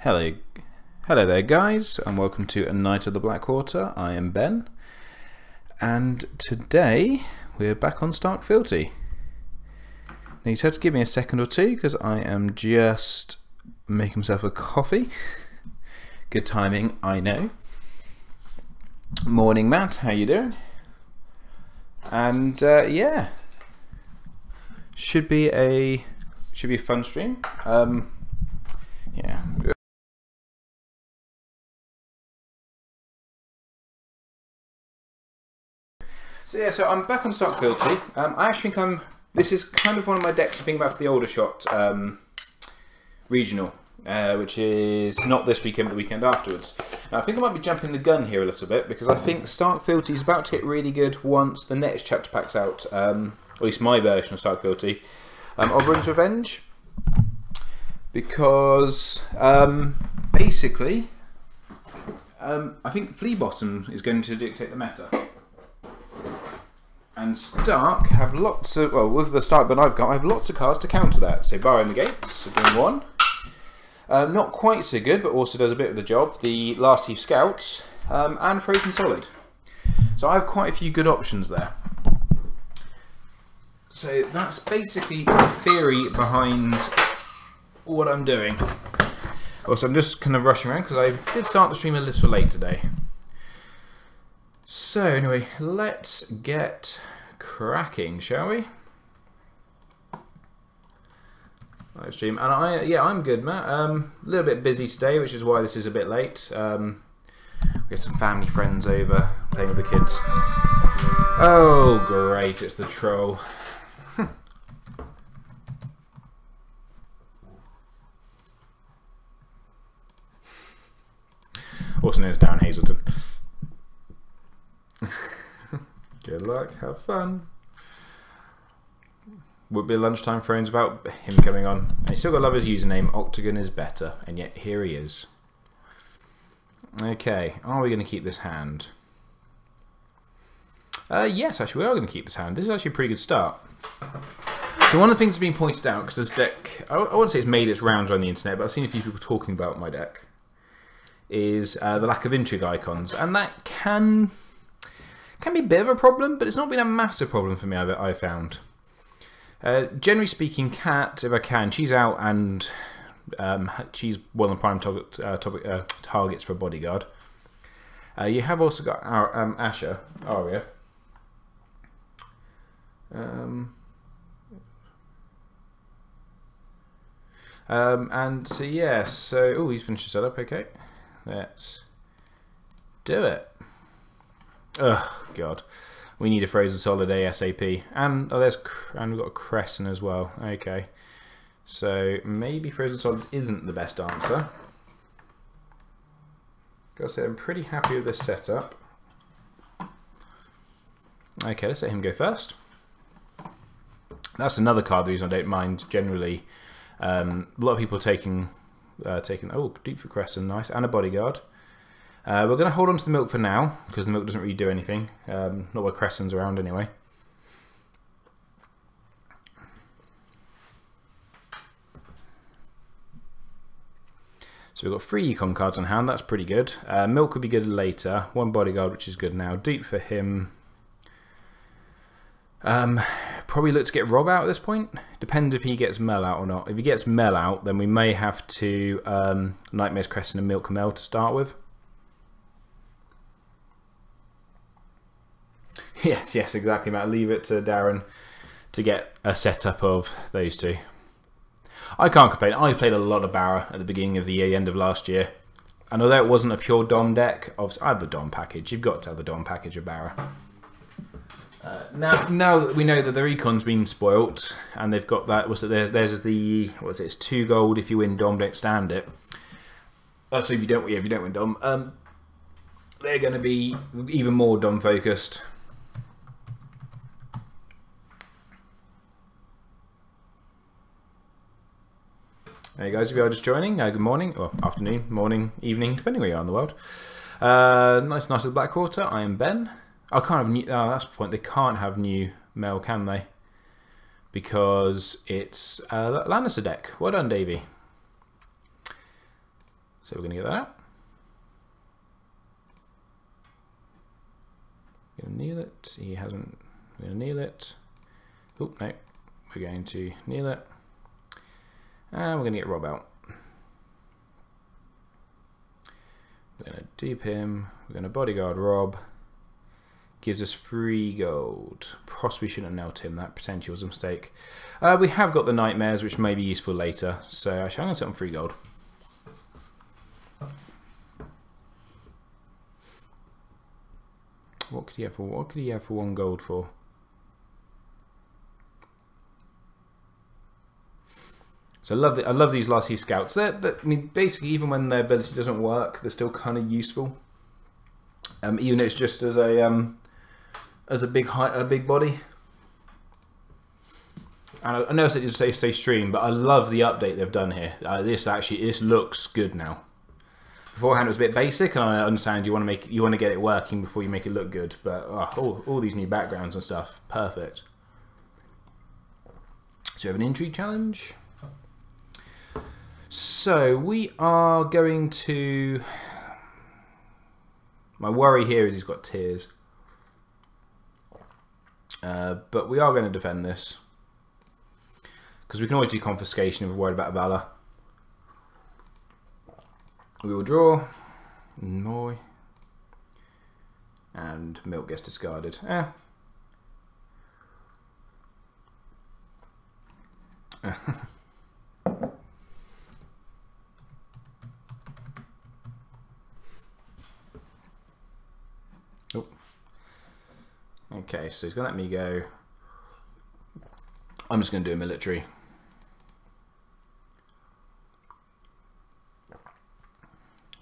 Hello there guys, and welcome to A Night of the Blackwater. I am Ben, and today we're back on Stark Fealty. Now you have to give me a second or two because I am just making myself a coffee. Good timing, I know. Morning Matt, how you doing? And yeah, should be a fun stream. Yeah. So I'm back on Stark Fealty. I actually think this is kind of one of my decks I'm thinking about for the Aldershot regional, which is not this weekend but the weekend afterwards. Now I think I might be jumping the gun here a little bit because I think Stark Fealty is about to get really good once the next chapter pack's out, or at least my version of Stark Fealty, Oberyn's Revenge, because basically I think Flea Bottom is going to dictate the meta. And Stark have lots of, well, with the Stark but I have lots of cards to counter that. So Barrow in the Gates, doing one. Not quite so good, but also does a bit of the job. The Last Thief Scouts, and Frozen Solid. So I have quite a few good options there. So that's basically the theory behind what I'm doing. Also, I'm just kind of rushing around because I did start the stream a little late today. So anyway, let's get cracking, shall we? Live stream, and I'm good, Matt. A little bit busy today, which is why this is a bit late. We got some family friends over playing with the kids. Oh great, it's the troll. Also known as Darren Hazelton. Good luck, have fun. Would be a lunchtime phones without him coming on. And he's still got to love his username, Octagon is better, and yet here he is. Okay, are we going to keep this hand? Yes, actually we are going to keep this hand. This is actually a pretty good start. So one of the things that's been pointed out, because this deck, I wouldn't say it's made its rounds on the internet, but I've seen a few people talking about my deck, is the lack of intrigue icons, and that can be a bit of a problem, but it's not been a massive problem for me, I've found. Generally speaking, Cat, if I can, she's out and she's one of the prime targets for a bodyguard. You have also got our Asher, Arya. And so yeah, so oh, he's finished his setup. Okay, let's do it. Oh god, we need a Frozen Solid ASAP, and oh, we've got a Crescent as well. Okay, so maybe Frozen Solid isn't the best answer. Gotta say, I'm pretty happy with this setup. Okay, let's let him go first. That's another card the reason I don't mind generally. A lot of people taking oh, deep for Crescent, nice, and a bodyguard. We're going to hold on to the milk for now, because the milk doesn't really do anything. Not while Crescent's around anyway. So we've got 3 econ cards on hand, that's pretty good. Milk would be good later. 1 bodyguard, which is good now. Deep for him. Probably look to get Rob out at this point. Depends if he gets Mel out or not. If he gets Mel out, then we may have to Nightmare's Crescent and Milk Mel to start with. Yes, exactly, Matt. Leave it to Darren to get a setup of those two. I can't complain. I played a lot of Barra at the beginning of the year, the end of last year. And although it wasn't a pure Dom deck, obviously I had the Dom package. You've got to have the Dom package of Barra. Now that we know that their econ's been spoilt, and they've got that, theirs is the, it's 2 gold if you win Dom, don't stand it. So if you don't win Dom, they're going to be even more Dom focused. Hey guys, if you are just joining, good morning, or afternoon, morning, evening, depending where you are in the world. Nice of the Blackwater, I am Ben. I can't have new, that's the point, they can't have new Mel, can they? Because it's Lannister deck. Well done, Davey. So we're going to get that out. Going to kneel it. He hasn't. We're going to kneel it. Oh, no. We're going to kneel it. And we're going to get Rob out. We're going to dupe him. We're going to bodyguard Rob. Gives us 3 gold. Possibly shouldn't have knelt him. That potentially was a mistake. We have got the nightmares, which may be useful later. So actually, I'm going to set on 3 gold. What could he have for? What could he have for 1 gold for? So I love these last few scouts. I mean, basically, even when their ability doesn't work, they're still kind of useful. Even though it's just as a big height, a big body. And I know I said to say stream, but I love the update they've done here. This looks good now. Beforehand it was a bit basic, and I understand you want to get it working before you make it look good. But all these new backgrounds and stuff, perfect. So we have an intrigue challenge. So we are going to. My worry here is he's got tears, but we are going to defend this because we can always do confiscation if we're worried about valor. We will draw, Moy, and milk gets discarded. Oh. Okay, so he's going to let me go. I'm just going to do a military.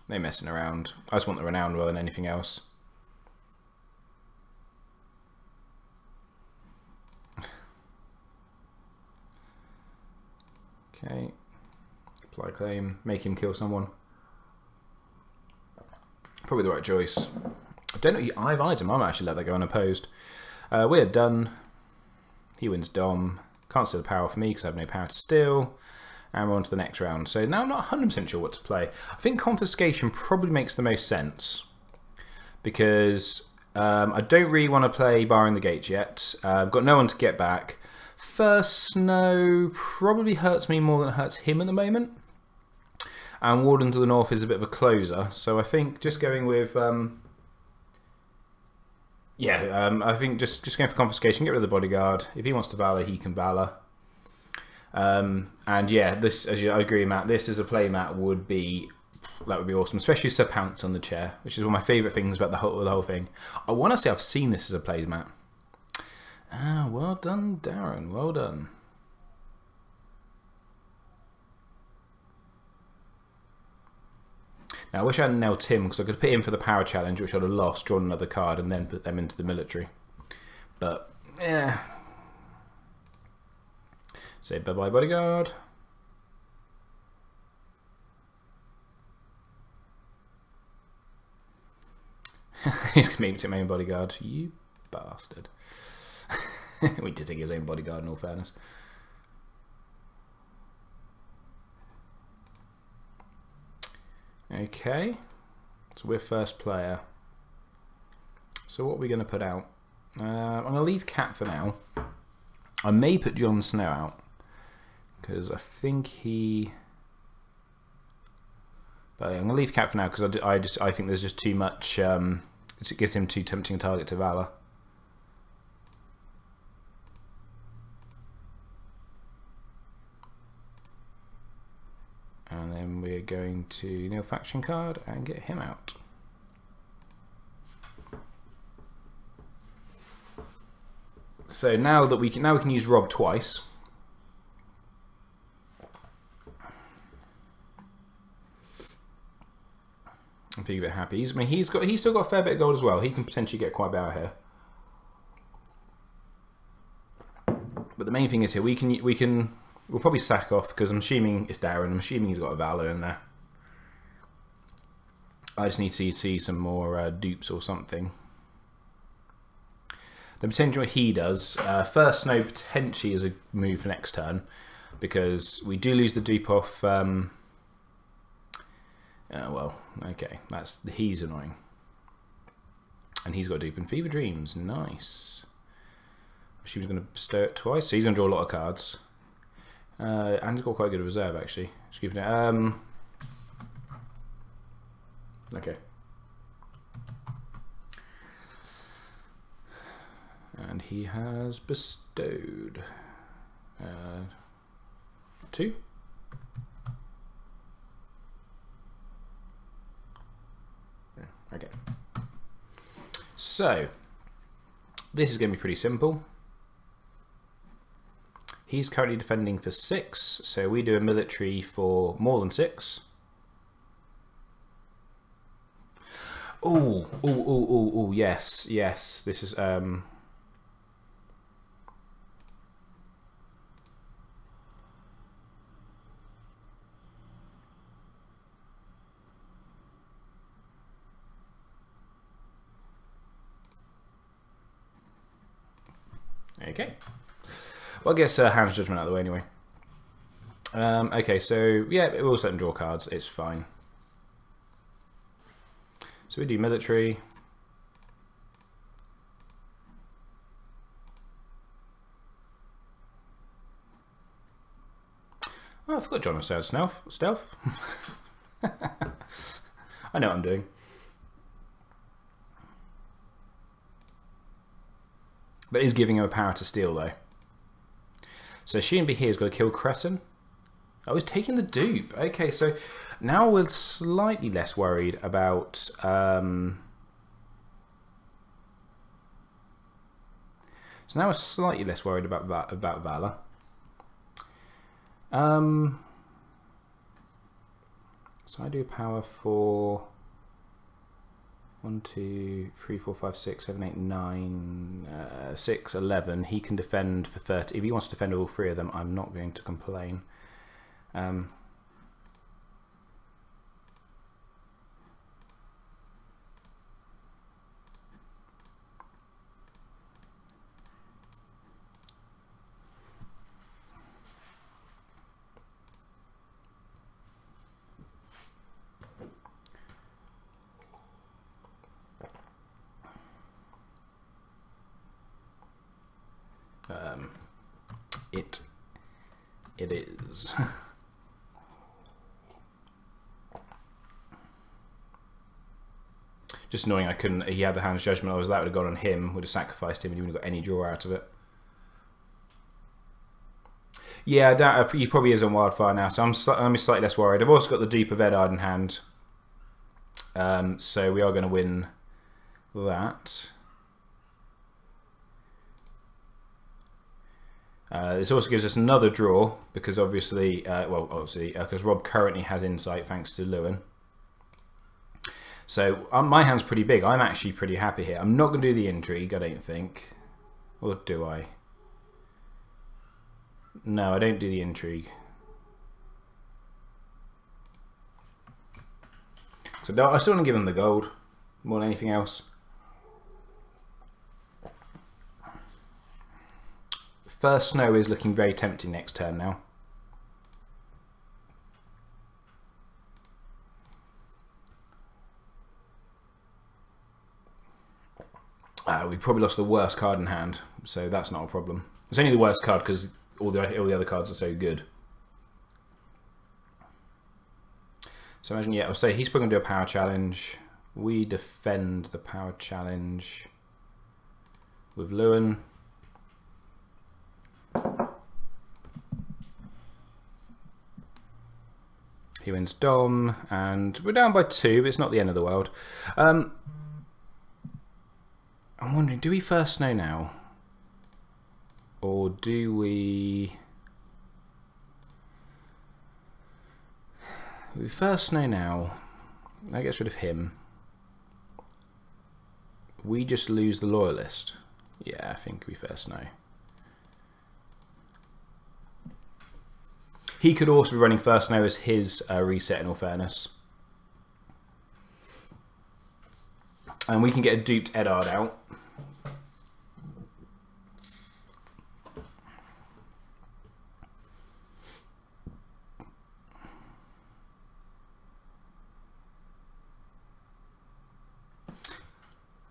No messing around. I just want the renown rather than anything else. Okay. Apply claim. Make him kill someone. Probably the right choice. I don't know. I've eyed him. I might actually let that go unopposed. We are done. He wins Dom. Can't steal the power for me because I have no power to steal. And we're on to the next round. So now I'm not 100% sure what to play. I think confiscation probably makes the most sense. Because I don't really want to play barring the gates yet. I've got no one to get back. First snow probably hurts me more than it hurts him at the moment. And Warden to the north is a bit of a closer. So I think just going with... I think just going for confiscation, get rid of the bodyguard. If he wants to valor, he can valor. And yeah, this, I agree, Matt. This as a play mat would be awesome, especially Sir Pounce on the chair, which is one of my favourite things about the whole thing. I want to say I've seen this as a play mat. Ah, well done, Darren. Well done. Now I wish I hadn't nailed Tim because I could put him for the power challenge, which I'd have lost, drawn another card, and then put them into the military. But yeah. Say bye-bye, bodyguard. He's going to make him his own bodyguard. You bastard. We did take his own bodyguard in all fairness. Okay. So we're first player. So what are we going to put out? I'm going to leave Cat for now. I may put Jon Snow out. Because I think he... But yeah, I'm going to leave Cat for now because I think there's just too much... it gives him too tempting a target to Valor. And then we're going to Nil Faction card and get him out. So now that we can use Rob twice. I'm feeling a bit happy. He's still got a fair bit of gold as well. He can potentially get quite a bit out here. But the main thing is here we'll probably sack off because I'm assuming it's Darren. I'm assuming he's got a Valor in there. I just need to see some more dupes or something. The potential he does. First Snow potentially is a move for next turn because we do lose the dupe off Well, okay, he's annoying. And he's got Dupe and Fever Dreams. Nice. She was going to bestow it twice, so he's going to draw a lot of cards. And he's got quite a good reserve, actually. Excuse me. Okay. And he has bestowed 2. Okay. So, this is going to be pretty simple. He's currently defending for 6, so we do a military for more than 6. Oh, yes, this is, okay. Well, I guess Hand's Judgment out of the way anyway. Okay, so yeah, we'll let them draw cards. It's fine. So we do military. Oh, I forgot John was saying stealth. I know what I'm doing. That is giving him a power to steal, though. So she and B here has got to kill Crescent. Oh, he's taking the dupe. Okay, so now we're slightly less worried about... So now we're slightly less worried about Valor. So I do power for 1, 2, 3, 4, 5, 6, 7, 8, 9, 6, 11. He can defend for 30. If he wants to defend all 3 of them, I'm not going to complain. It is. Just annoying I couldn't, he had the Hand's Judgment, that would have gone on him, would have sacrificed him and he wouldn't have got any draw out of it. Yeah, I doubt, he probably is on Wildfire now, so I'm slightly less worried. I've also got the Dupe of Eddard in hand. So we are going to win that. This also gives us another draw because obviously, because Rob currently has insight thanks to Lewin. So my hand's pretty big. I'm actually pretty happy here. I'm not going to do the intrigue, I don't think. Or do I? No, I don't do the intrigue. So I still want to give him the gold more than anything else. First Snow is looking very tempting next turn now. We probably lost the worst card in hand, so that's not a problem. It's only the worst card because all the other cards are so good. So imagine, yeah, I'll say he's probably going to do a power challenge. We defend the power challenge with Lewin. He wins Dom, and we're down by 2, but it's not the end of the world. I'm wondering, do we First Snow now? Or do we... We First Snow now. That gets rid of him. We just lose the Loyalist. Yeah, I think we First Snow. He could also be running First Snow as his reset, in all fairness. And we can get a duped Eddard out.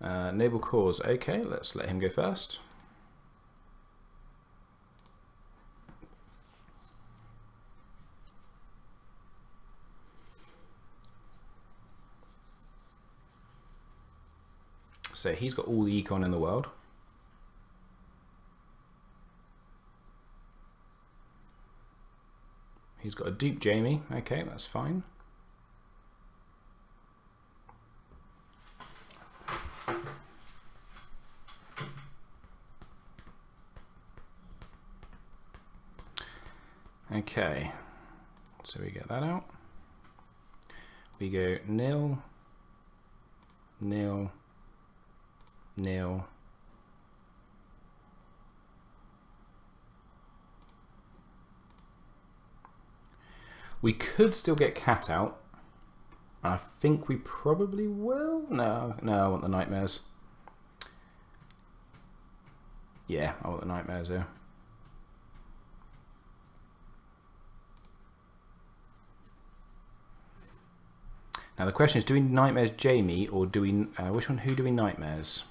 Noble cause. Okay, let's let him go first. So he's got all the econ in the world. He's got a dupe Jamie. Okay, that's fine. Okay, so we get that out. We go nil, nil, nil. We could still get cat out. I think we probably will. No, I want the nightmares. Yeah, I want the nightmares here. Now the question is, do we nightmares Jamie or do we, which one, who do we nightmares?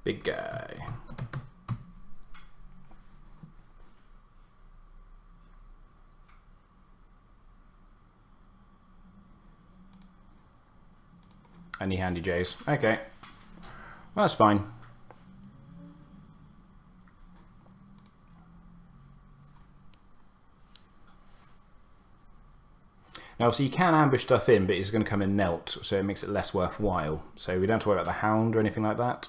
Big guy. Any handy J's. Okay. Well, that's fine. Now, obviously, you can ambush stuff in, but it's going to come in melt, so it makes it less worthwhile. So we don't have to worry about the hound or anything like that.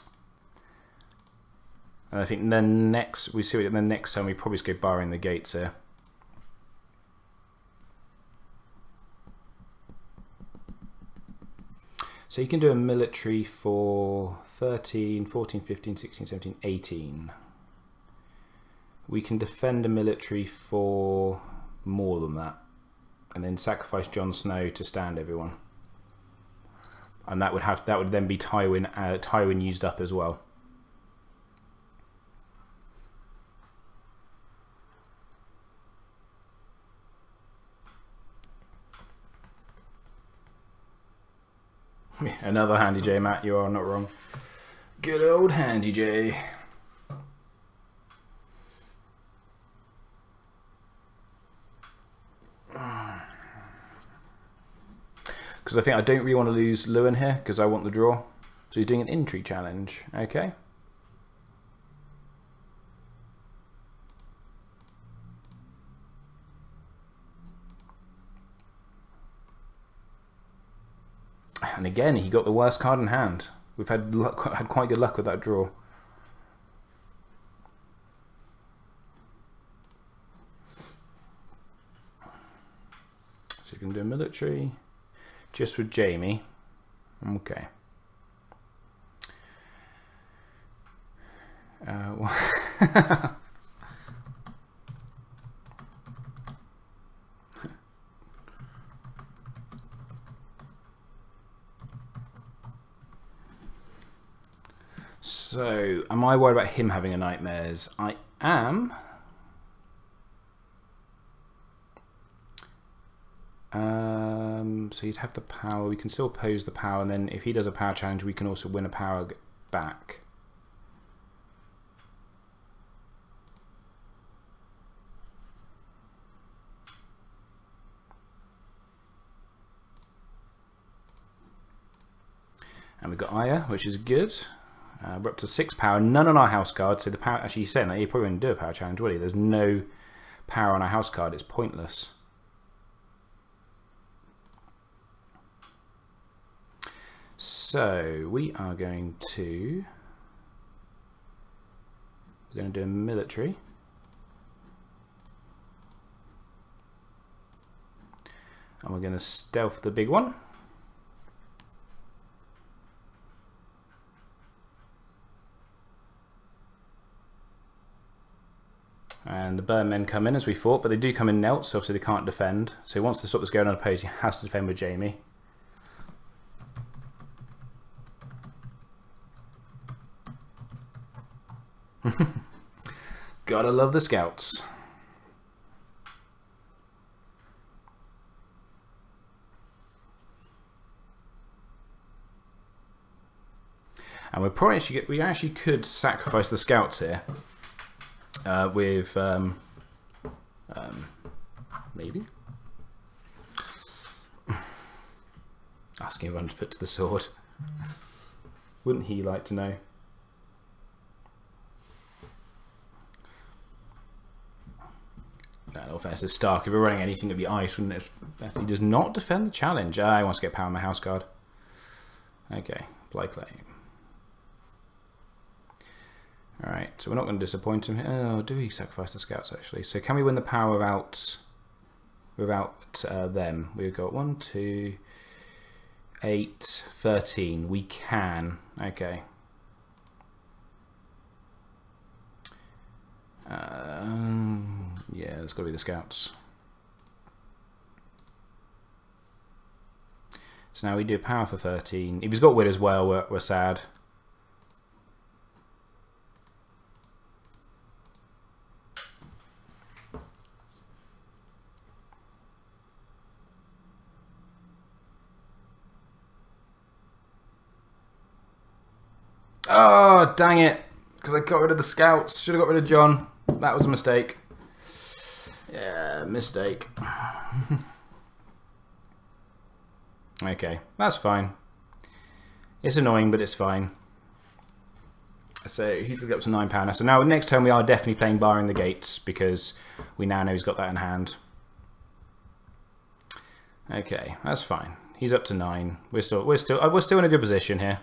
And I think then next, we see it the next time, we probably just go barring the gates here. So you can do a military for 13, 14, 15, 16, 17, 18. We can defend a military for more than that. And then sacrifice Jon Snow to stand everyone. And that would then be Tywin used up as well. Another Handy J, Matt, you are not wrong. Good old Handy J. Because I think I don't really want to lose Lewin here, because I want the draw. So you're doing an intrigue challenge, okay. And again, he got the worst card in hand. We've had quite good luck with that draw. So you can do a military, just with Jamie. Okay. So, am I worried about him having a nightmares? I am. So you'd have the power. We can still oppose the power, and then if he does a power challenge, we can also win a power back. And we've got Aya, which is good. We're up to 6 power, none on our house card. So the power, actually, he's saying that he probably wouldn't do a power challenge, would he? There's no power on our house card. It's pointless. So we are going to do a military. And we're going to stealth the big one. And the burn men come in as we thought, but they do come in knelt, so obviously they can't defend. So he wants to stop this going unopposed. He has to defend with Jamie. Gotta love the scouts. And we're probably we actually could sacrifice the scouts here with maybe asking everyone to put to the sword. Wouldn't he like to know? No, in all fairness, it's Stark. If we're running anything, it'd be ice, wouldn't it? He does not defend the challenge. Ah, he wants to get power on my house guard. Okay, play claim. Alright, so we're not going to disappoint him. Oh, do we sacrifice the scouts actually? So can we win the power without them? We've got 1, 2, 8, 13. We can. Okay. Yeah, it's got to be the scouts. So now we do power for 13. If he's got wit as well, we're sad. Oh, dang it. Because I got rid of the scouts. Should have got rid of John. That was a mistake. Yeah, mistake. Okay, that's fine. It's annoying, but it's fine. So he's going to get up to £9 now. So now next turn we are definitely playing barring the gates because we now know he's got that in hand. Okay, that's fine. He's up to 9. We're still in a good position here.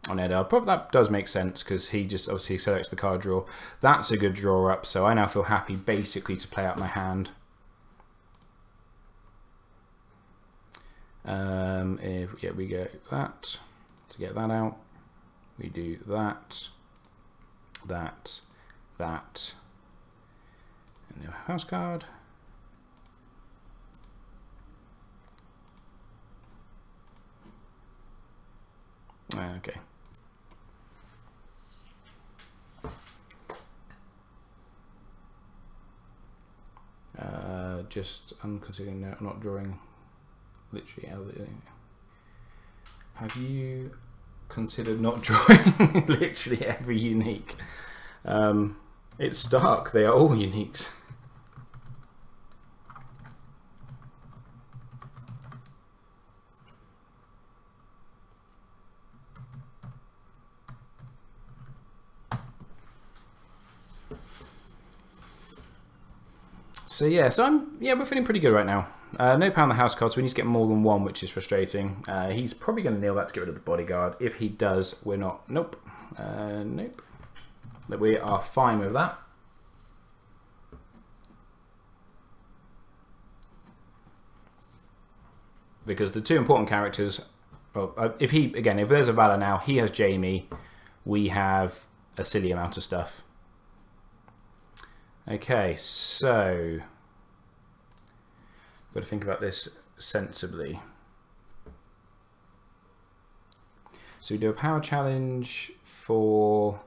On Edo. Probably that does make sense because he just obviously selects the card draw. That's a good draw up, so I now feel happy basically to play out my hand. If we get that to get that out, we do that, and the house card. Okay. I'm considering not drawing literally. Have you considered not drawing literally every unique? It's Stark. They are all uniques. So yeah, we're feeling pretty good right now. No power on the house card, so we need to get more than 1, which is frustrating. He's probably going to kneel that to get rid of the bodyguard. If he does, we're not. Nope. Nope. But we are fine with that. Because the two important characters, well, if there's a Valor now, he has Jamie. We have a silly amount of stuff. Okay, so got to think about this sensibly. So we do a power challenge for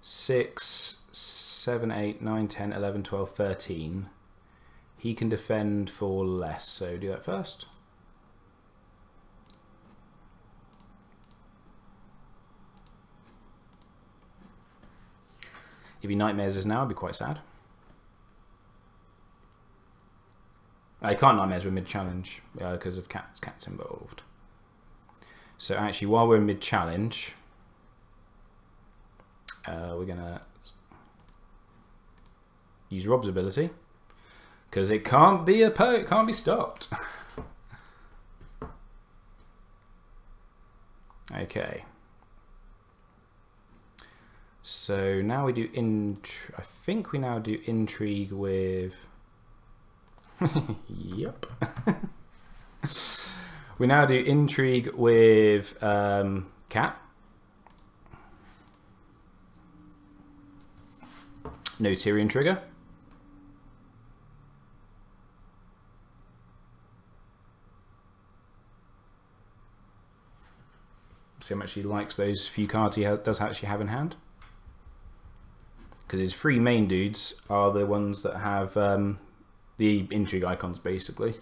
6, 7, 8, 9, 10, 11, 12, 13. He can defend for less, so do that first. If he nightmares us now, I'd be quite sad. I can't nightmares with mid-challenge because of cats involved. So actually, while we're in mid-challenge, we're gonna use Rob's ability because it can't be stopped. Okay. So now we do I think we now do intrigue with. Yep. We now do intrigue with cat. No Tyrion trigger. See how much he likes those few cards he does actually have in hand. Because his three main dudes are the ones that have the intrigue icons, basically.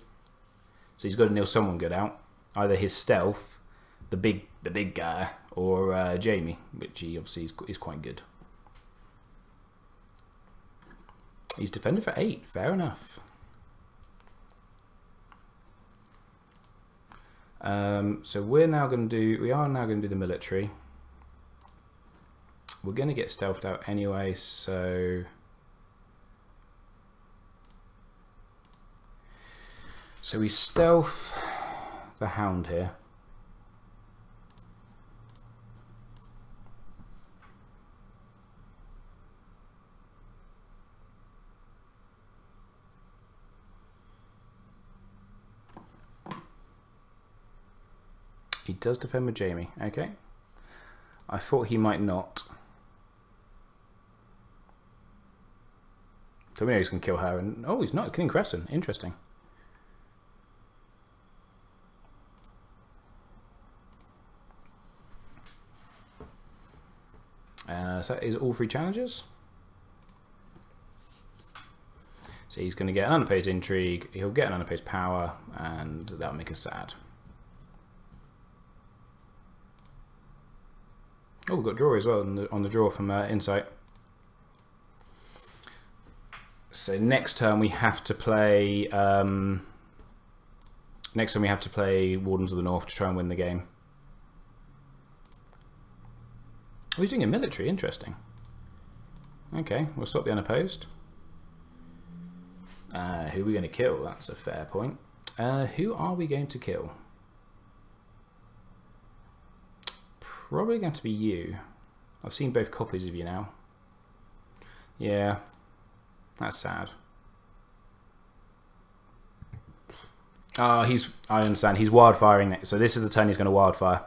So he's got to nail someone good out. Either his stealth, the big guy, or Jaime, which he obviously is quite good. He's defended for 8. Fair enough. So we are now going to do the military. We're going to get stealthed out anyway, so we stealth the Hound here. He does defend with Jaime. Okay. I thought he might not. So we know he's going to kill her. And oh, he's not killing Crescent. Interesting. So that is all 3 challenges. So he's going to get an unopposed intrigue. He'll get an unopposed power, and that'll make us sad. Oh, we've got draw as well on the draw from Insight. So next turn we have to play. Next turn we have to play Wardens of the North to try and win the game. Oh, he's doing a military. Interesting. Okay, we'll stop the unopposed. Who are we going to kill? That's a fair point. Who are we going to kill? Probably going to be you. I've seen both copies of you now. Yeah, that's sad. I understand. He's wildfiring next. So this is the turn he's going to wildfire.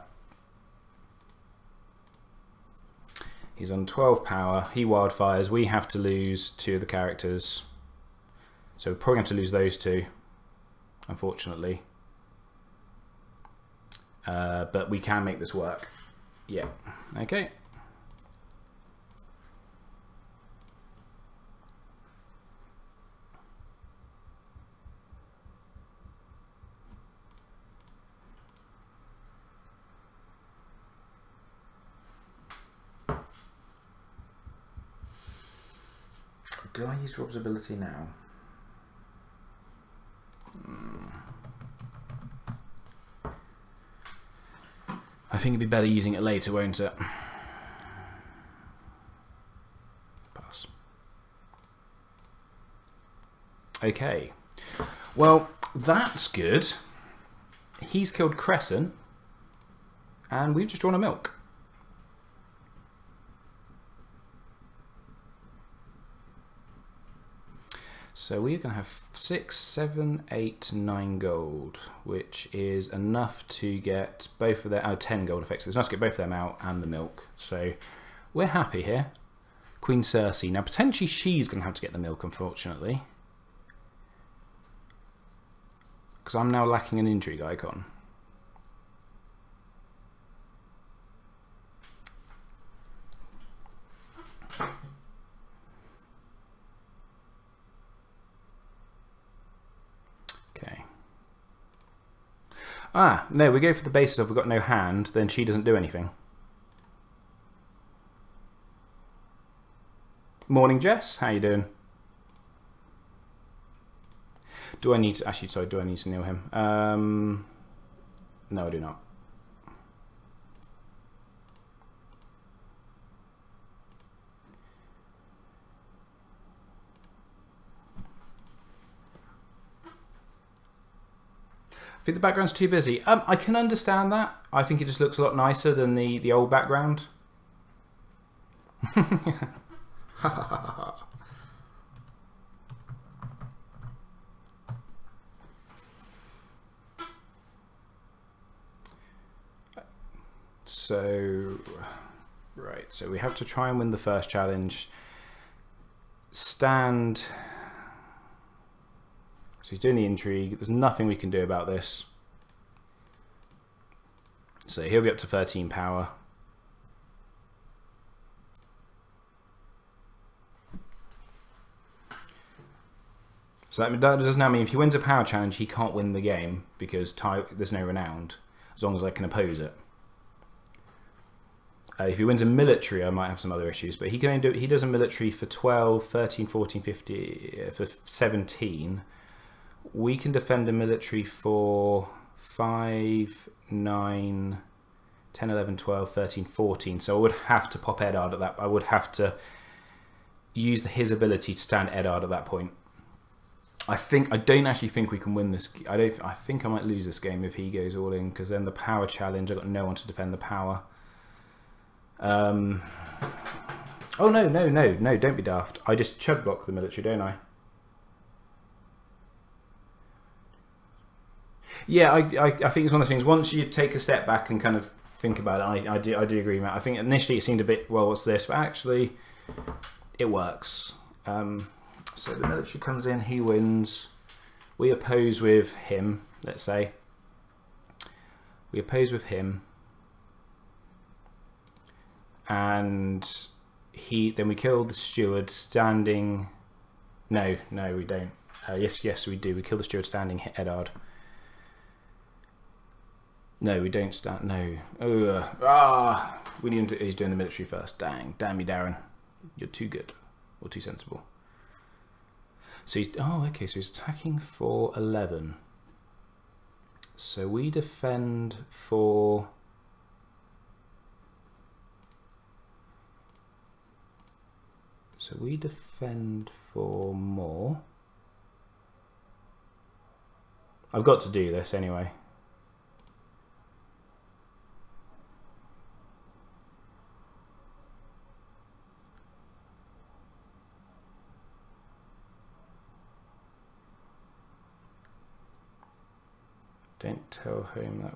He's on 12 power. He wildfires. We have to lose 2 of the characters. So we're probably going to lose those 2, unfortunately. But we can make this work. Yeah. Okay. Do I use Rob's ability now? I think it'd be better using it later, won't it? Pass. Okay. Well, that's good. He's killed Crescent, and we've just drawn a milk. So we're going to have 6, 7, 8, 9 gold, which is enough to get both of their 10 gold effectively. It's nice to get both of them out and the milk. So we're happy here. Queen Cersei. Now potentially she's going to have to get the milk, unfortunately, because I'm now lacking an intrigue icon. Ah, no, we go for the basis of we've got no hand, then she doesn't do anything. Morning, Jess. How you doing? Do I need to... Actually, sorry, do I need to kneel him? No, I do not. think the background's too busy. I can understand that. I think it just looks a lot nicer than the old background. So, right, so we have to try and win the first challenge. Stand. So he's doing the intrigue. There's nothing we can do about this. So he'll be up to 13 power. So that does now mean if he wins a power challenge, he can't win the game because there's no renowned, as long as I can oppose it. If he wins a military, I might have some other issues, but he can only do. He does a military for 12, 13, 14, 15, for 17. We can defend a military for 5, 9, 10, 11, 12, 13, 14. So I would have to pop Eddard at that. I would have to use his ability to stand Eddard at that point. I don't actually think we can win this. I think I might lose this game if he goes all in, because then the power challenge, I've got no one to defend the power. Oh no, don't be daft. I just chug block the military, don't I? Yeah, I think it's one of those things, once you take a step back and kind of think about it, I do agree, Matt. I think initially it seemed a bit, well, what's this? But actually, it works. So the military comes in, he wins. We oppose with him, let's say. We oppose with him. And then we kill the steward standing. No, we don't. Yes, we do. We kill the steward standing Eddard. No, we don't stand. No. We need to. He's doing the military first. Damn you, Darren. You're too good or too sensible. So he's. Oh, okay. So he's attacking for 11. So we defend for. So we defend for more. I've got to do this anyway. Don't tell him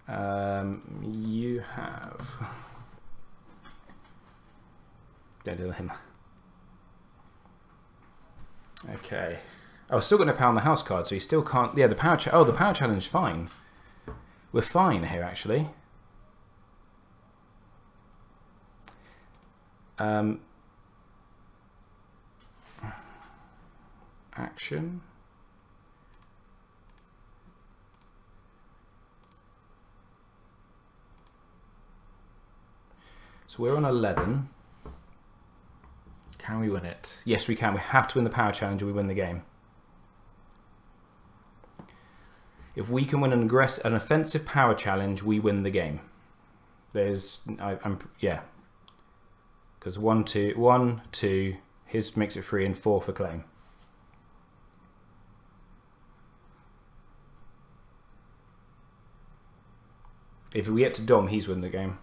that. You have. Don't tell him. Okay. I was still going to pound the house card, so he still can't. Yeah, the power. The power challenge. Fine. We're fine here, actually. Action. So we're on 11. Can we win it? Yes, we can. We have to win the power challenge or we win the game. If we can win an offensive power challenge, we win the game. Yeah. Because 1, 2, his makes it 3 and 4 for claim. If we get to Dom, he's win the game.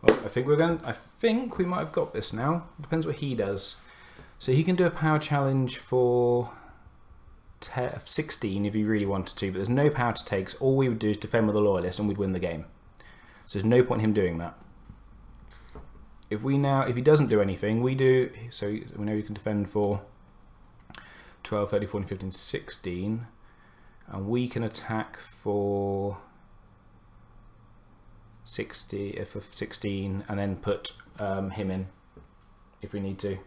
Well, I think we might have got this now. Depends what he does. So he can do a power challenge for 16 if he really wanted to, but there's no power to take. So all we would do is defend with a loyalist and we'd win the game. So there's no point in him doing that. If he doesn't do anything, we do. So we know we can defend for 12, 13, 14, 15, 16, and we can attack for 16, and then put him in if we need to.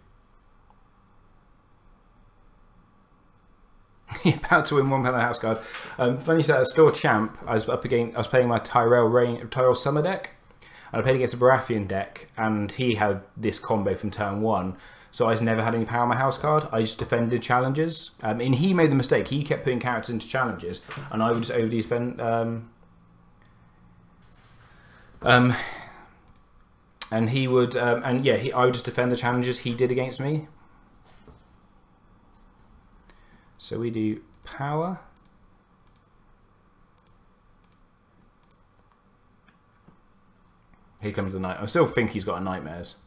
About to win £1 house card. Funny stat, store champ. I was playing my Tyrell Summer deck, and I played against a Baratheon deck, and he had this combo from turn 1. So I just never had any power on my house card. I just defended challenges, and he made the mistake. He kept putting characters into challenges, and I would just over defend. And he would, I would just defend the challenges he did against me. So we do power. Here comes the night. I still think he's got a nightmares.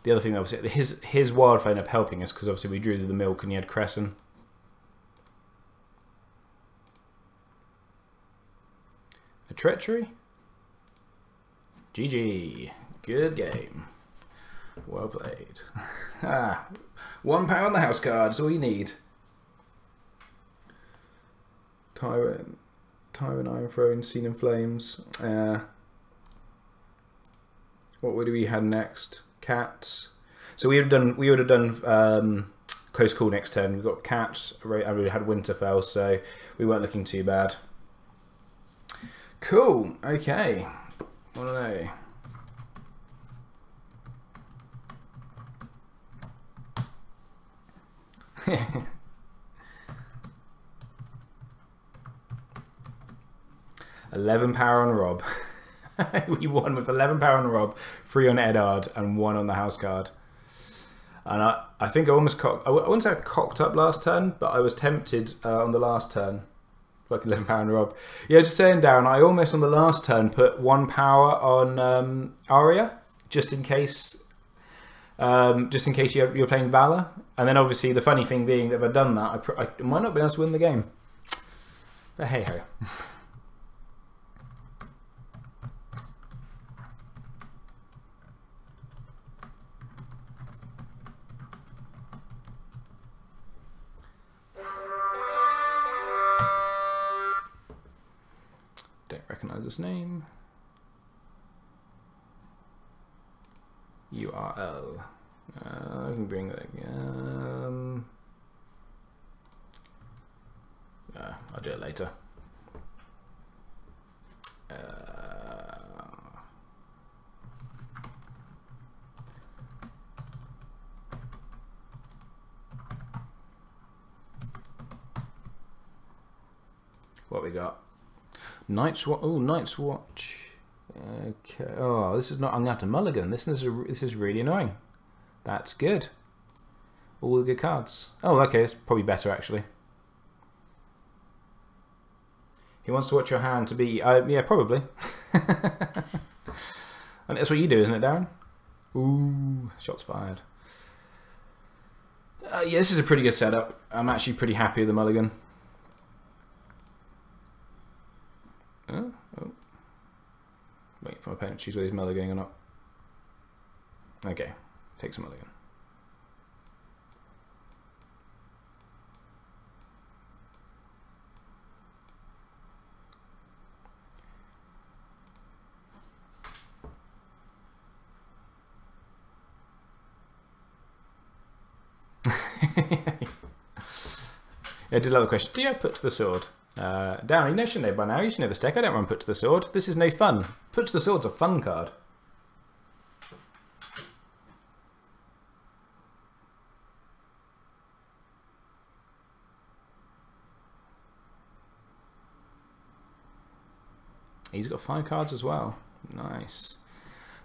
The other thing, obviously, his wildfire ended up helping us because obviously we drew the milk and he had Crescent. A treachery? GG. Good game. Well played. £1 on the house card is all you need. Tyrant Iron Throne, Seen in Flames. What would we had next? Cats. So we would have done Close Call next turn. We've got Cats, and we had Winterfell, so we weren't looking too bad. Cool. Okay. What are they? £11 on Rob. We won with 11 power on Rob, 3 on Eddard, and 1 on the house card. And I think I almost I wouldn't say I cocked up last turn, but I was tempted on the last turn. Like 11 power on Rob. Yeah, just saying, Darren, I almost on the last turn put 1 power on Arya, just in case you're playing Valor. And then obviously the funny thing being that if I'd done that, I might not be able to win the game. But hey ho. Don't recognize this name. URL. I can bring that again. I'll do it later. What we got? Night's Watch. Oh, Night's Watch. Okay. Oh, this is not. I'm gonna have to mulligan. This is really annoying. That's good. All the good cards. Oh, okay. It's probably better actually. He wants to watch your hand to be. Yeah, probably. And that's what you do, isn't it, Darren? Ooh, shots fired. Yeah, this is a pretty good setup. I'm actually pretty happy with the mulligan. Oh. Wait for my opponent to choose whether he's mulliganing or not. Okay, takes a mulligan. I did love the question. Do you have Put to the Sword? Darren, you should know by now. You should know this deck. I don't run Put to the Sword. This is no fun. Put to the Sword's a fun card. He's got 5 cards as well. Nice.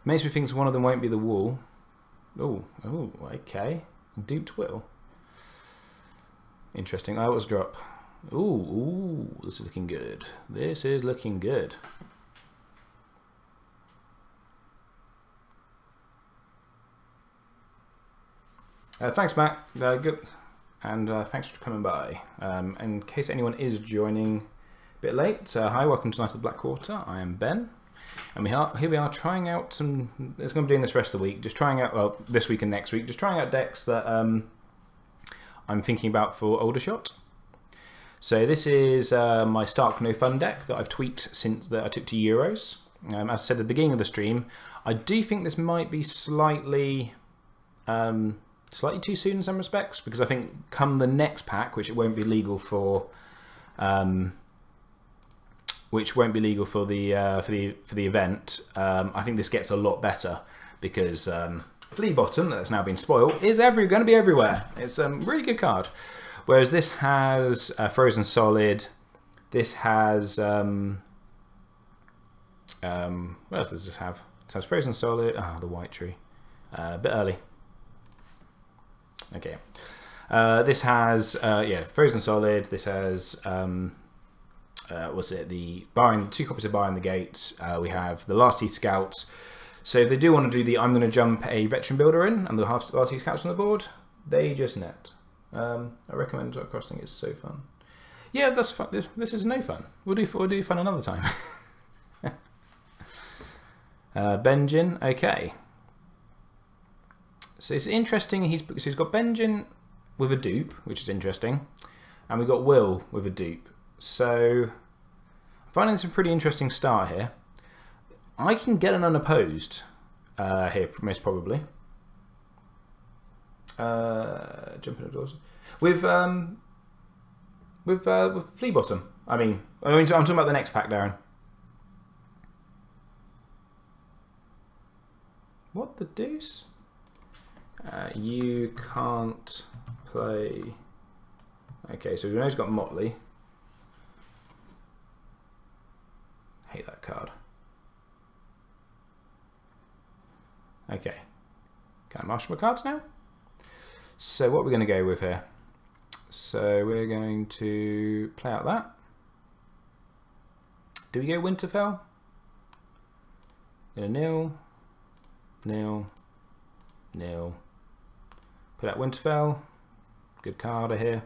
Makes me think one of them won't be the Wall. Oh, okay. Duped Will. Interesting. I was drop. Ooh, this is looking good. This is looking good. Thanks, Matt. Good. And thanks for coming by. In case anyone is joining a bit late, hi, welcome to Night of the Black Quarter. I am Ben. And here we are trying out some. It's going to be doing this rest of the week. Just trying out, well, this week and next week. Just trying out decks that I'm thinking about for Aldershot. So this is my Stark No Fun deck that I've tweaked since that I took to Euros. As I said at the beginning of the stream, I do think this might be slightly too soon in some respects, because I think come the next pack, which it won't be legal for. Which won't be legal for the event. I think this gets a lot better because Flea Bottom, that's now been spoiled, is going to be everywhere. It's a really good card. Whereas this has Frozen Solid. This has what else does this have? It has Frozen Solid. Ah, the White Tree. A bit early. Okay. This has Frozen Solid. This has what's it? The two copies of Bar in the Gate. We have the Last Teeth Scouts. So if they do want to do the I'm going to jump a Veteran Builder in and the Last Teeth Scouts on the board, they just net. I recommend crossing. It's so fun. Yeah, that's fun. This is no fun. We'll do fun another time. Benjin, okay. So it's interesting. He's got Benjin with a dupe, which is interesting, and we've got Will with a dupe. So I'm finding this a pretty interesting start here. I can get an unopposed here, most probably. Jumping outdoors with Flea Bottom. I'm talking about the next pack, Darren. What the deuce? You can't play. Okay, so we know he's got Motley. Hate that card. Okay. Can I marshal my cards now? So what we're going to go with here. So we're going to play out that. Do we go Winterfell? Gonna nil. Put out Winterfell. Good card here.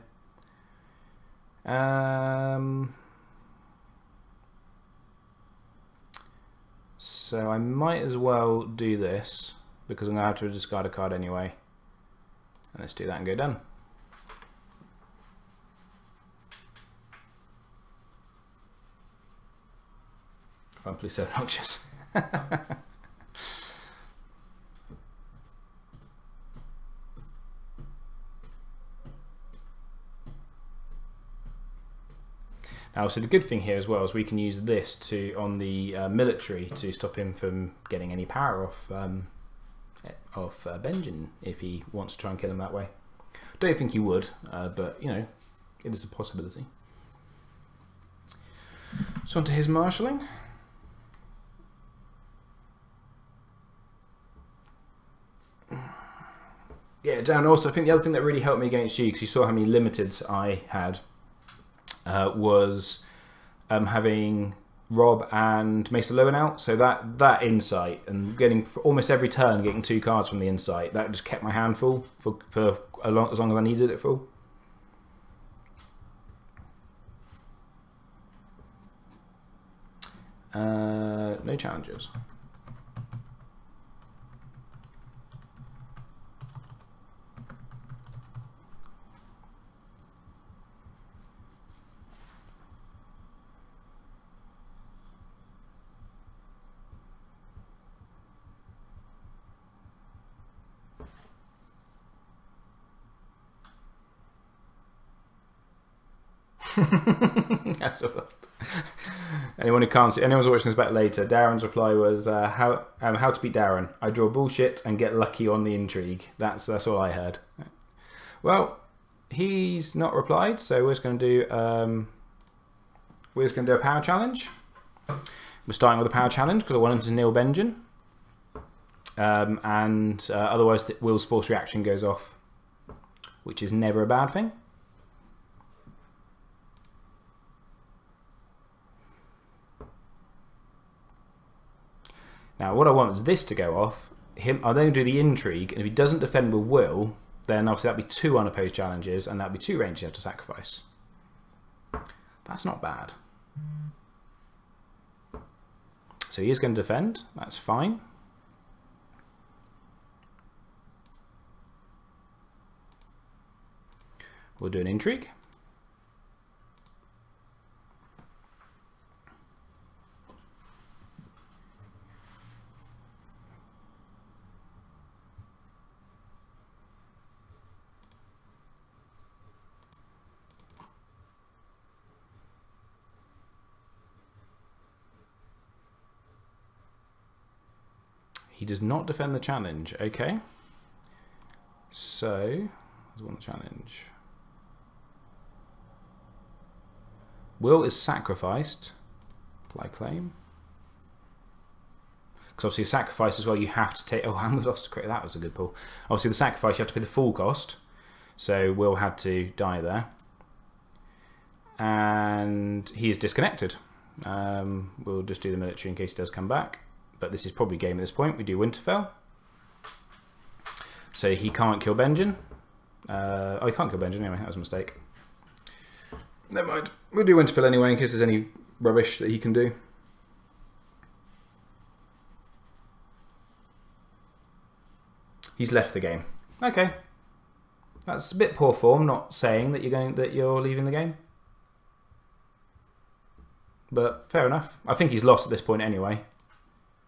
So I might as well do this because I'm going to have to discard a card anyway. And let's do that and go done. Fun, please, so obnoxious. Now, so the good thing here as well is we can use this on the military to stop him from getting any power off Benjin if he wants to try and kill him that way. Don't think he would, but you know, it is a possibility. So on to his marshalling. Yeah, Dan, also I think the other thing that really helped me against you, because you saw how many limiteds I had, was having Rob and Mesa Lowen out. So that insight and getting almost every turn getting 2 cards from the insight, that just kept my hand full for as long as I needed it full. No challenges. That's a lot. Anyone who can't see, anyone's watching this back later, Darren's reply was how to beat Darren. I draw bullshit and get lucky on the intrigue. That's all I heard. Well, he's not replied, so we're just going to do a power challenge. We're starting with a power challenge because I want him to nil Benjin, and otherwise Will's force reaction goes off, which is never a bad thing. Now, what I want is this to go off. I'll then do the intrigue, and if he doesn't defend with Will, then obviously that'd be 2 unopposed challenges, and that'd be 2 ranges you have to sacrifice. That's not bad. So he is going to defend. That's fine. We'll do an intrigue. He does not defend the challenge. Okay. So, who's won the challenge? Will is sacrificed. Apply claim. Because obviously, a sacrifice as well, you have to take. Oh, I lost a crit. That was a good pull. Obviously, the sacrifice, you have to pay the full cost. So, Will had to die there. And he is disconnected. We'll just do the military in case he does come back. But this is probably game at this point. We do Winterfell. So he can't kill Benjen. Oh, he can't kill Benjen anyway. That was a mistake. Never mind. We'll do Winterfell anyway in case there's any rubbish that he can do. He's left the game. Okay. That's a bit poor form, not saying that you're leaving the game. But fair enough. I think he's lost at this point anyway.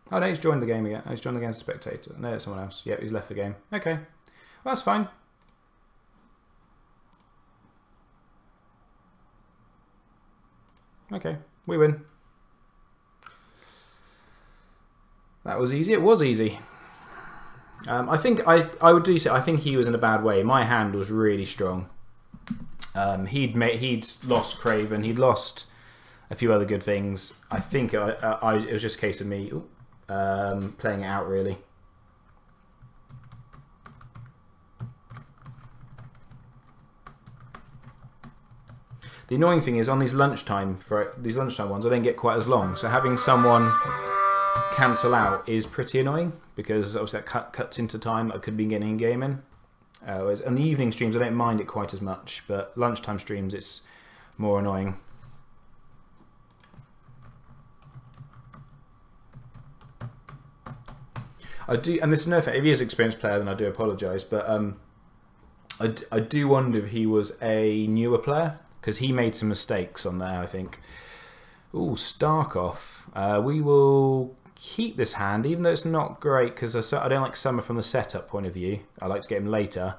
Oh no, he's joined the game again. Oh, he's joined the game as a spectator. No, it's someone else. Yep, he's left the game. Okay. Well, that's fine. Okay, we win. That was easy. It was easy. I think I would do say I think he was in a bad way. My hand was really strong. He'd lost Craven. He'd lost a few other good things. I think it was just a case of me playing it out really. The annoying thing is on these lunchtime ones, I don't get quite as long. So having someone cancel out is pretty annoying because obviously that cuts into time I could be getting in gaming. On the evening streams, I don't mind it quite as much, but lunchtime streams, it's more annoying. I do, and this is no offense, if he is an experienced player, then I do apologise, but I do wonder if he was a newer player, because he made some mistakes on there, I think. Ooh, Stark off. We will keep this hand, even though it's not great, because I don't like Summer from the setup point of view. I like to get him later.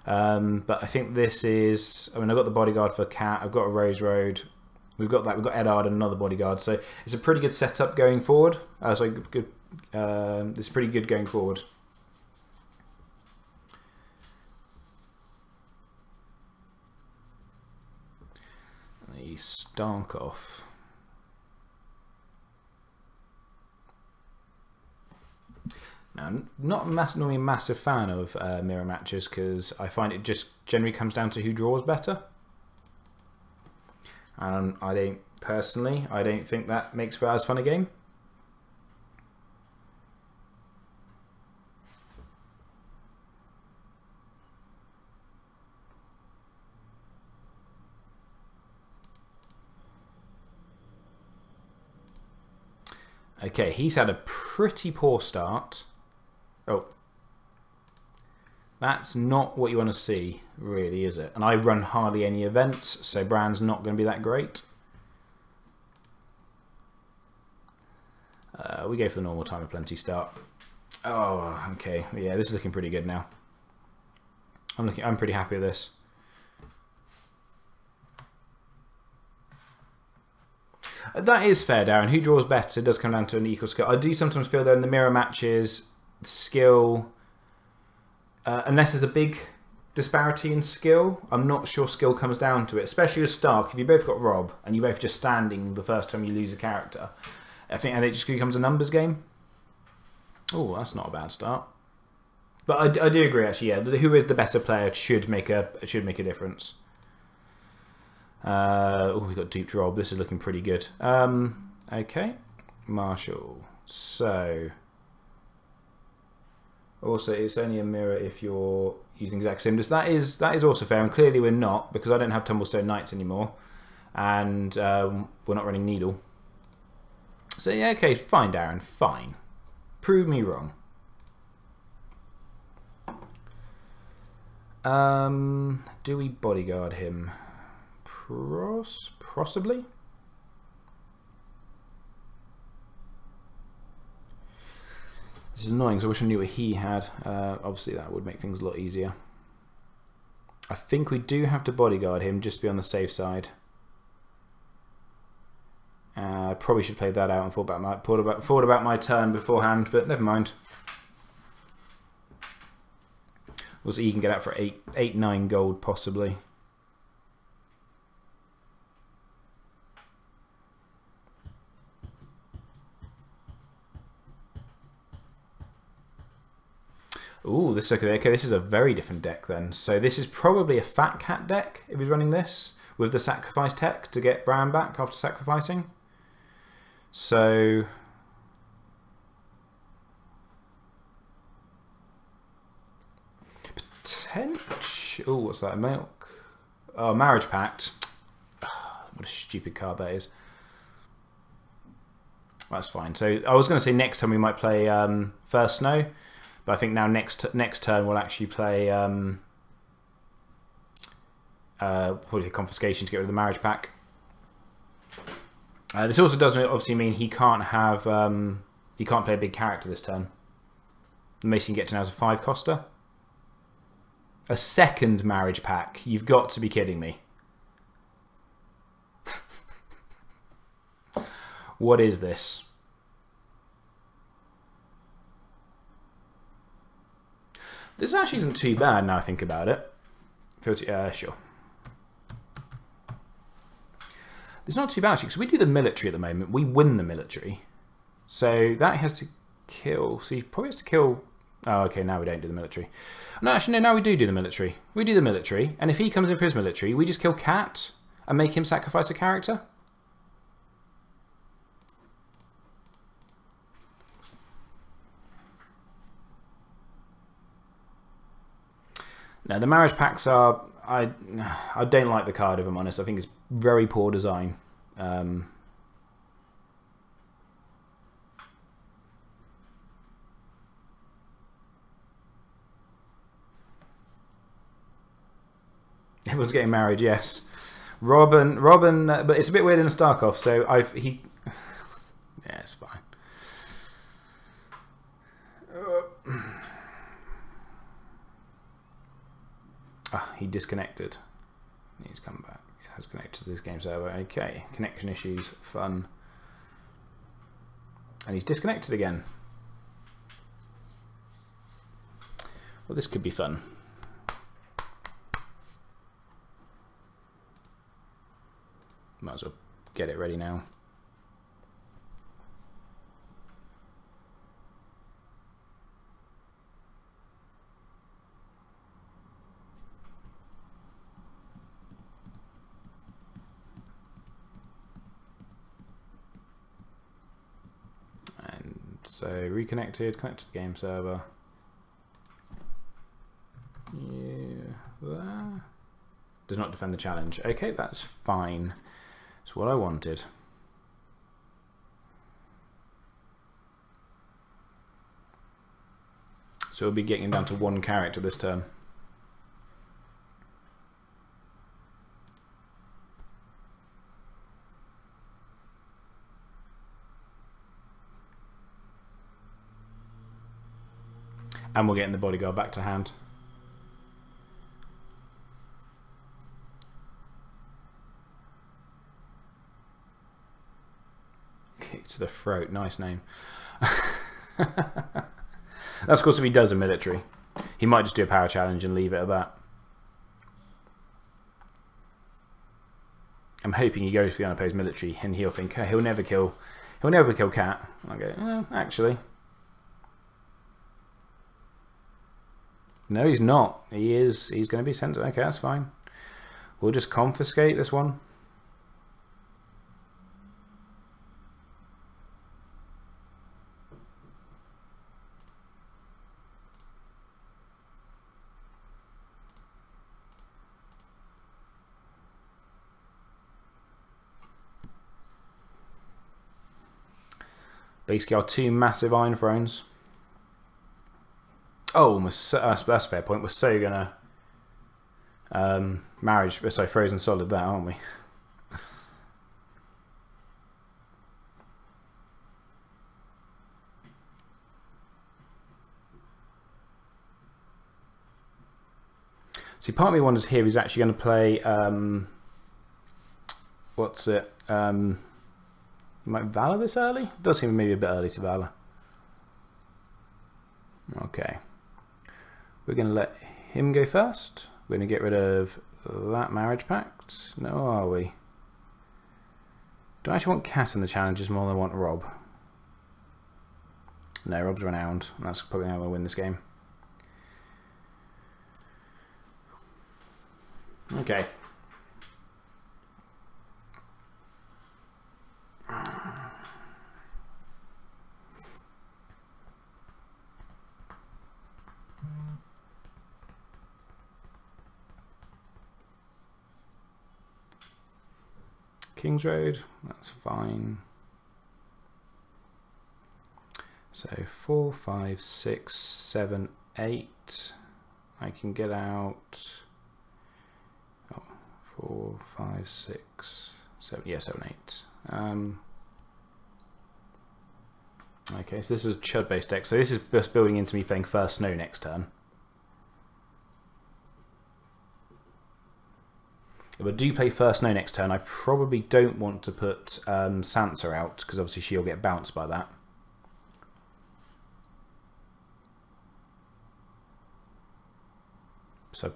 But I think this is... I mean, I've got the bodyguard for Cat, I've got a Rose Road. We've got that, we've got Eddard and another bodyguard. So it's a pretty good setup going forward. Good. It's pretty good going forward. The Stark off. Now, not normally a massive fan of mirror matches because I find it just generally comes down to who draws better. And I don't think that makes for as fun a game. Okay, he's had a pretty poor start. Oh. That's not what you want to see, really, is it? And I run hardly any events, so Bran's not going to be that great. We go for the normal time of plenty start. Oh, okay. Yeah, this is looking pretty good now. I'm pretty happy with this. That is fair, Darren. Who draws better does come down to an equal skill. I do sometimes feel though in the mirror matches, skill, unless there's a big disparity in skill, I'm not sure skill comes down to it. Especially with Stark, if you both got Rob and you're both just standing the first time you lose a character, I think, and it just becomes a numbers game. Oh, that's not a bad start. But I do agree actually. Yeah, who is the better player should make a difference. Oh, we got duped Rob. This is looking pretty good. Okay, Marshall. So, also, it's only a mirror if you're using exact same. That is also fair, and clearly we're not because I don't have Tumblestone Knights anymore, and we're not running Needle. So yeah, okay, fine, Darren, fine. Prove me wrong. Do we bodyguard him? Possibly? This is annoying, so I wish I knew what he had. Obviously that would make things a lot easier. I think we do have to bodyguard him just to be on the safe side. I probably should play that out and thought about my turn beforehand, but never mind. Also, you can get out for 9 gold possibly. Ooh, this okay. This is a very different deck then. So this is probably a Fat Cat deck if he's running this with the sacrifice tech to get Bran back after sacrificing. So potential. Oh, what's that? Milk. Oh, Marriage Pact. What a stupid card that is. That's fine. So I was going to say next time we might play First Snow. But I think now next turn we'll actually play probably Confiscation to get rid of the Marriage Pack. This also does obviously mean he can't have he can't play a big character this turn. The most he can get to now is a 5 coster. A second Marriage Pack. You've got to be kidding me. What is this? This actually isn't too bad now I think about it. Sure. It's not too bad actually, because we do the military at the moment. We win the military. So that has to kill. So he probably has to kill. Oh, okay, now we don't do the military. No, actually, no, now we do the military. We do the military, and if he comes in for his military, we just kill Cat and make him sacrifice a character. Now, the Marriage Packs are... I don't like the card, if I'm honest. I think it's very poor design. Everyone's getting married, yes. Robin, but it's a bit weird in the Starkov, so yeah, it's fine. He disconnected. He's come back. He has connected to this game server. Okay, connection issues, fun. And he's disconnected again. Well, this could be fun. Might as well get it ready now. So reconnected, connect to the game server. Yeah, that does not defend the challenge. Okay, that's fine. That's what I wanted. So we'll be getting down to 1 character this turn. And we're getting the bodyguard back to hand. Kick to the throat, nice name. That's of course if he does a military. He might just do a power challenge and leave it at that. I'm hoping he goes for the unopposed military and he'll think, hey, he'll never kill Cat. I'll go, well, actually. No, he's not. He's going to be sent to... Okay, that's fine. We'll just confiscate this one. Basically, our two massive Iron Thrones. Oh, that's a fair point. We're so gonna frozen solid that, aren't we? See, part of me wonders here he's actually going to play. What's it? Might Valor this early? It does seem maybe a bit early to Valor. Okay. We're going to let him go first. We're going to get rid of that marriage pact. No, are we? Do I actually want Cat in the challenges more than I want Rob? No, Rob's renowned. That's probably how we'll win this game. Okay. Kings Road, that's fine. So 4, 5, 6, 7, 8. I can get out 4, 5, 6, 7. Yeah, 7, 8. Okay, so this is a Chud based deck. So this is just building into me playing first snow next turn. If I do play first snow next turn, I probably don't want to put Sansa out, because obviously she'll get bounced by that. So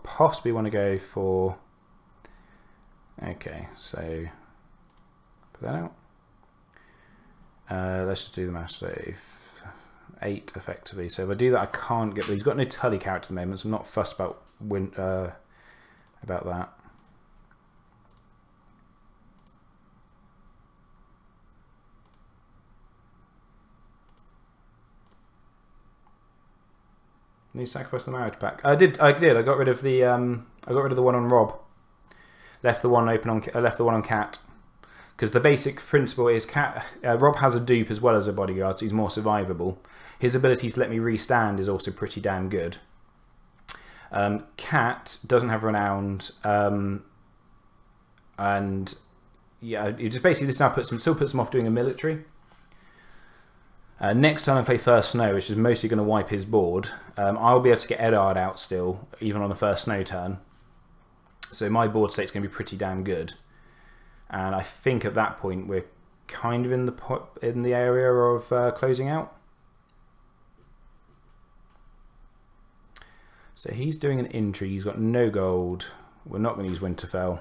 possibly want to go for... Okay, so put that out. Let's just do the math. So 8 effectively. So if I do that, I can't get... He's got no Tully character at the moment, so I'm not fussed about that. Need to sacrifice the marriage pack. I did. I got rid of the. I got rid of the one on Rob. Left the one open on. Left the one on Cat. Because the basic principle is Cat. Rob has a dupe as well as a bodyguard, so he's more survivable. His ability to let me restand is also pretty damn good. Cat doesn't have renowned, and yeah, it just basically this now still puts him off doing a military. Next time I play first snow, which is mostly going to wipe his board, I'll be able to get Eddard out still, even on the first snow turn. So my board state's going to be pretty damn good. And I think at that point we're kind of in the area of closing out. So he's doing an intrigue. He's got no gold. We're not going to use Winterfell.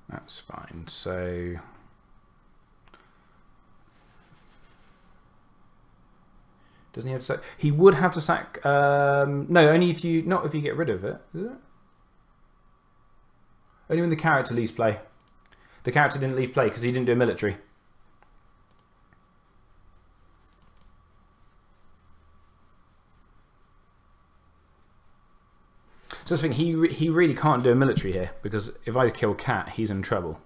That's fine. So doesn't he have to sack? He would have to sack. No, only if you get rid of it. Is it? Only when the character leaves play. The character didn't leave play because he didn't do a military. So I think he really can't do a military here, because if I kill Cat, he's in trouble.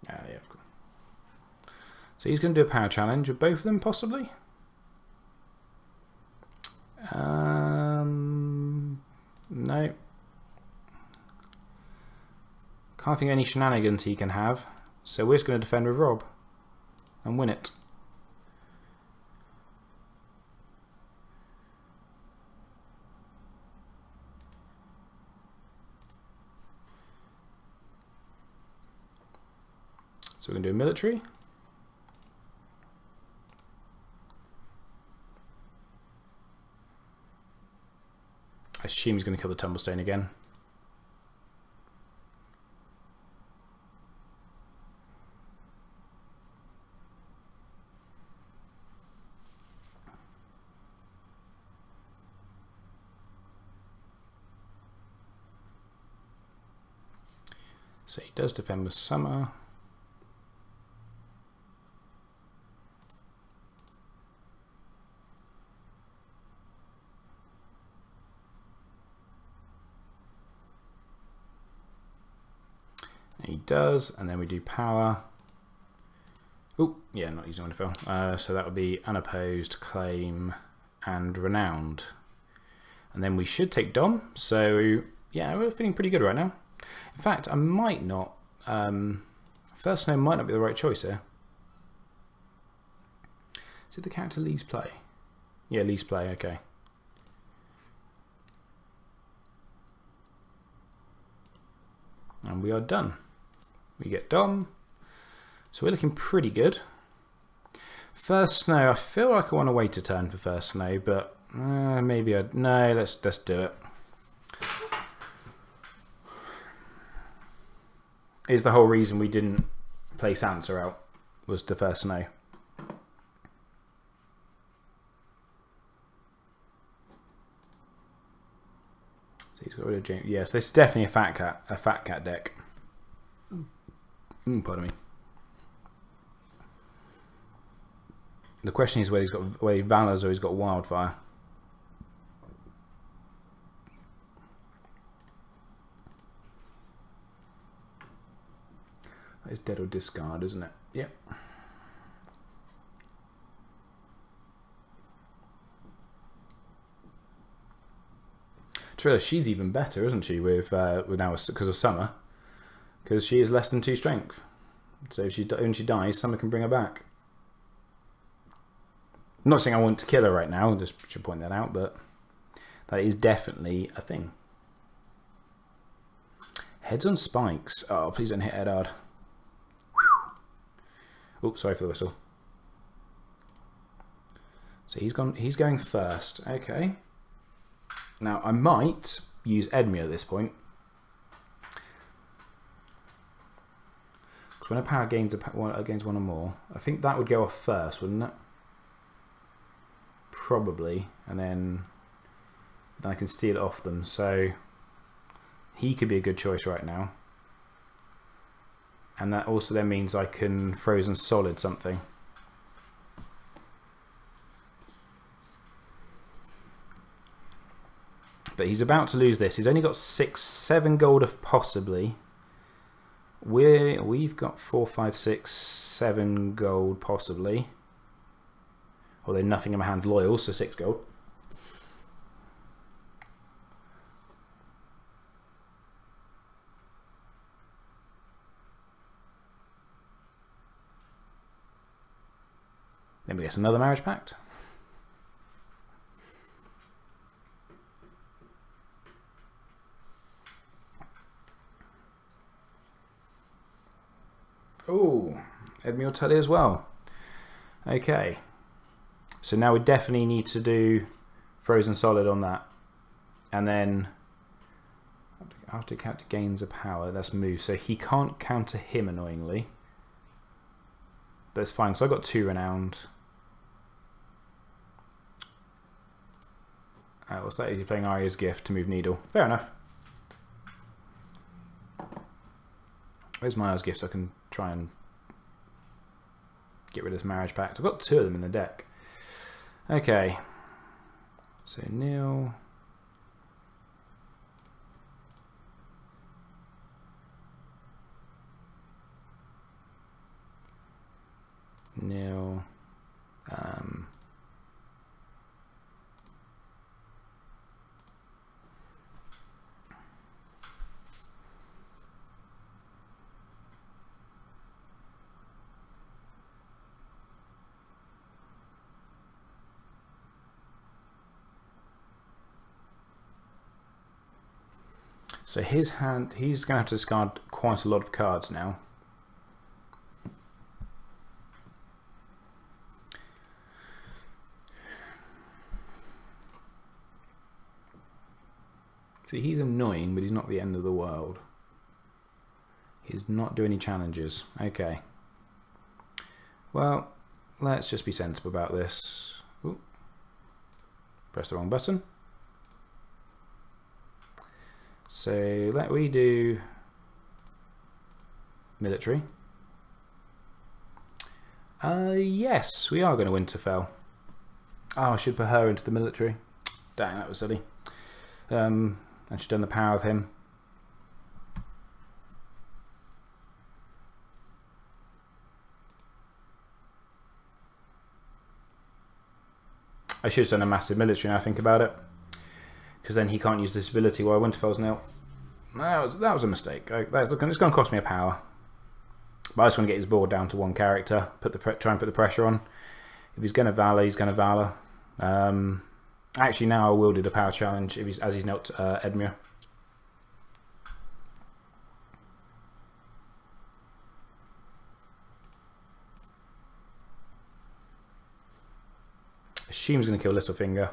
Yeah, cool. So he's going to do a power challenge of both of them, possibly. No. Can't think of any shenanigans he can have. So we're just going to defend with Rob and win it. So we're going to do a military. I assume he's going to kill the Tumblestone again. So he does defend with Summer. He does, and then we do power. Oh, yeah, not using Wonderful. So that would be unopposed, claim, and renowned. And then we should take Dom. So yeah, we're feeling pretty good right now. In fact, I might not. First Snow might not be the right choice here. Did the character Lee's play? Yeah, Lee's play. Okay. And we are done. We get Dom. So we're looking pretty good. First Snow, I feel like I want to wait a turn for First Snow, but maybe I'd... No, let's do it. Is the whole reason we didn't play Sansa out, was the First Snow. So he's got rid of James. Yes, this is definitely a fat cat deck. Pardon me. The question is whether he's Valor's or he's got Wildfire. It's dead or discard, isn't it? Yep. Trilla, she's even better, isn't she? With now because of Summer, because she is less than 2 strength. So if when she dies, Summer can bring her back. I'm not saying I want to kill her right now. Just should point that out, but that is definitely a thing. Heads on spikes. Oh, please don't hit Ed hard. Oh, sorry for the whistle. So he's going first. Okay. Now I might use Edmure at this point. Because when a power gains against one or more, I think that would go off first, wouldn't it? Probably, and then I can steal it off them. So he could be a good choice right now. And that also then means I can Frozen Solid something. But he's about to lose this. He's only got 7 gold of possibly. We've got 4, 5, 6, 7 gold possibly. Although nothing in my hand loyal, so 6 gold. Then we get another marriage pact. Oh, Edmure Tully as well. Okay. So now we definitely need to do Frozen Solid on that. And then after character gains a power, that's move. So he can't counter him annoyingly. But it's fine, so I got 2 renowned. What's that? He's playing Arya's Gift to move Needle. Fair enough. Where's my Arya's Gift so I can try and get rid of this marriage pact? I've got 2 of them in the deck. Okay. So Neil. Neil. So his hand, he's going to have to discard quite a lot of cards now. See, he's annoying, but he's not the end of the world. He's not doing any challenges. Okay. Well, let's just be sensible about this. Ooh. Press the wrong button. So we do military. Yes, we are going to Winterfell. Oh, I should put her into the military. Dang, that was silly. And she's done the power of him. I should have done a massive military now I think about it. Because then he can't use this ability while Winterfell's nil. That was a mistake. It's going to cost me a power. But I just want to get his board down to one character. Try and put the pressure on. If he's going to Valor, he's going to Valor. Actually, now I will do the power challenge as he's not Edmure. Assume's going to kill Littlefinger.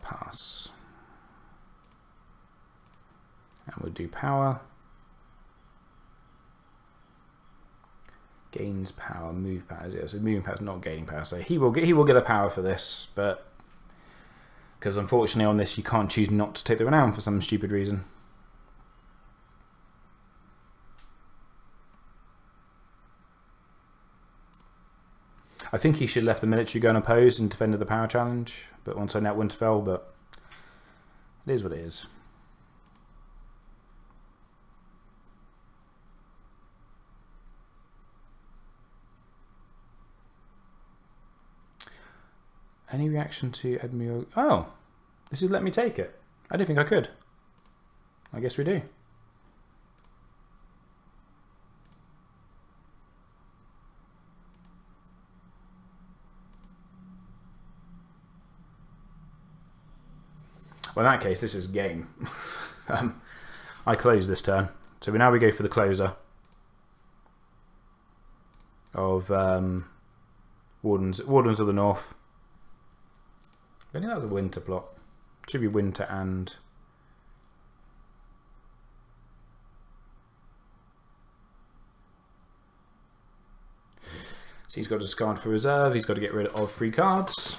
Pass. And we'll do power. Gains power, move power. Yeah, so moving power is not gaining power. So he will get a power for this, but because unfortunately on this you can't choose not to take the renown for some stupid reason. I think he should have left the military go unopposed and defended the power challenge, but once I net Winterfell, but it is what it is. Any reaction to Edmure? Oh, this is let me take it. I didn't think I could. I guess we do. Well, in that case, this is game. I close this turn. So now we go for the closer of Wardens of the North. I think that was a winter plot. Should be winter and... So he's got to discard for reserve. He's got to get rid of 3 cards.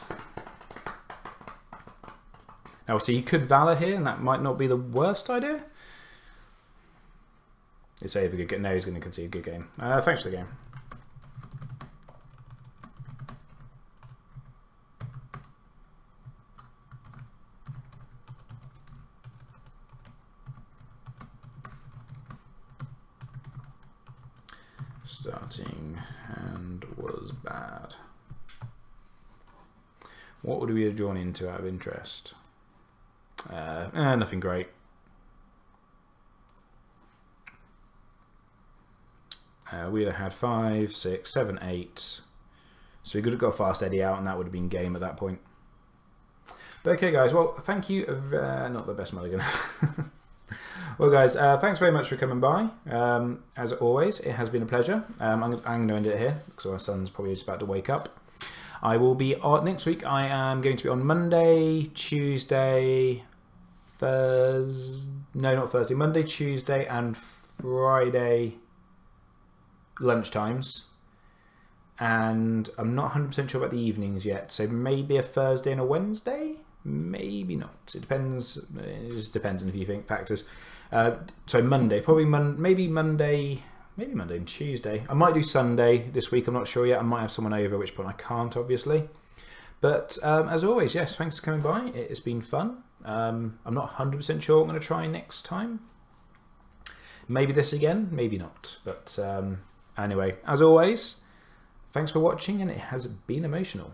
Now, obviously, he could Valor here, and that might not be the worst idea. It's a good game. No, he's going to concede a good game. Thanks for the game. Starting hand was bad. What would we have drawn into out of interest? Nothing great. We'd have had 5, 6, 7, 8. So we could have got a fast Eddie out and that would have been game at that point. But okay guys, well thank you, not the best mulligan. Well guys, thanks very much for coming by. As always, it has been a pleasure. I'm going to end it here because my son's probably just about to wake up. I will be on next week. I am going to be on Monday, Tuesday, Monday, Tuesday and Friday lunchtimes. And I'm not 100% sure about the evenings yet. So maybe a Thursday and a Wednesday? Maybe not. It depends. It just depends on a few factors. So Monday, probably maybe Monday and Tuesday. I might do Sunday this week. I'm not sure yet. I might have someone over, at which point I can't, obviously. But as always, yes, thanks for coming by. It has been fun. I'm not 100% sure what I'm going to try next time. Maybe this again, maybe not. But anyway, as always, thanks for watching, and it has been emotional.